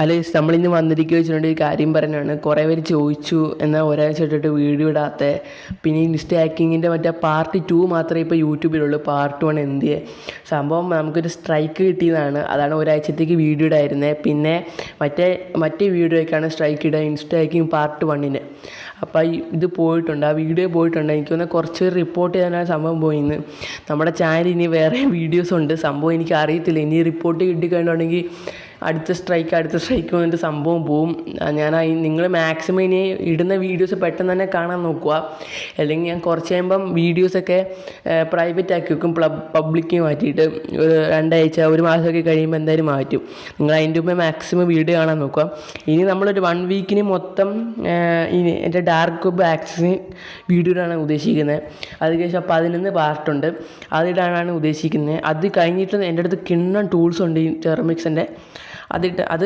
അല്ല നമ്മളിന്ന് വന്നിരിക്കുക വെച്ചിട്ടുണ്ടെങ്കിൽ ഒരു കാര്യം പറയാനാണ്. കുറേ പേര് ചോദിച്ചു എന്നാൽ ഒരാഴ്ച ഇട്ടിട്ട് വീഡിയോ ഇടാത്ത. പിന്നെ ഇൻസ്റ്റ ഹാക്കിങ്ങിൻ്റെ മറ്റേ പാർട്ട് 2 മാത്രമേ ഇപ്പോൾ യൂട്യൂബിലുള്ളൂ. പാർട്ട് 1 എന്തിയെ സംഭവം നമുക്കൊരു സ്ട്രൈക്ക് കിട്ടിയതാണ്. അതാണ് ഒരാഴ്ചത്തേക്ക് വീഡിയോ ഇടായിരുന്നത്. പിന്നെ മറ്റേ വീഡിയോയ്ക്കാണ് സ്ട്രൈക്ക് ഇടുക, ഇൻസ്റ്റ ഹാക്കിങ് പാർട്ട് 1. അപ്പോൾ ഇത് പോയിട്ടുണ്ട്, ആ വീഡിയോ പോയിട്ടുണ്ട്. എനിക്ക് തോന്നുന്നത് കുറച്ച് റിപ്പോർട്ട് ചെയ്യാനാണ് സംഭവം പോയിന്ന്. നമ്മുടെ ചാനൽ ഇനി വേറെ വീഡിയോസ് ഉണ്ട്. സംഭവം എനിക്ക് അറിയത്തില്ല, ഇനി റിപ്പോർട്ട് കിട്ടിക്കഴിഞ്ഞിട്ടുണ്ടെങ്കിൽ അടുത്ത സ്ട്രൈക്ക് വന്നിട്ട് സംഭവം പോവും. നിങ്ങൾ മാക്സിമം ഇനി ഇടുന്ന വീഡിയോസ് പെട്ടെന്ന് തന്നെ കാണാൻ നോക്കുക. അല്ലെങ്കിൽ ഞാൻ കുറച്ച് കഴിയുമ്പം വീഡിയോസൊക്കെ പ്രൈവറ്റ് ആക്കി വെക്കും, പബ്ലിക്ക് മാറ്റിയിട്ട് 2 ആഴ്ച 1 മാസമൊക്കെ കഴിയുമ്പോൾ എന്തായാലും മാറ്റും. നിങ്ങൾ അതിൻ്റെ മുമ്പേ മാക്സിമം വീഡിയോ കാണാൻ നോക്കുക. ഇനി നമ്മളൊരു 1 വീക്കിന് മൊത്തം ഇനി എൻ്റെ ഡാർക്ക് വെബ് ആക്സസ് വീഡിയോ ഇടാനാണ് ഉദ്ദേശിക്കുന്നത്. അത് ശേഷം 11 പാർട്ടുണ്ട്, അതിടാനാണ് ഉദ്ദേശിക്കുന്നത്. അത് കഴിഞ്ഞിട്ട് എൻ്റെ അടുത്ത് കിണ്ണൻ ടൂൾസ് ഉണ്ട് ഈ ടെർമിക്സിൻ്റെ. അത്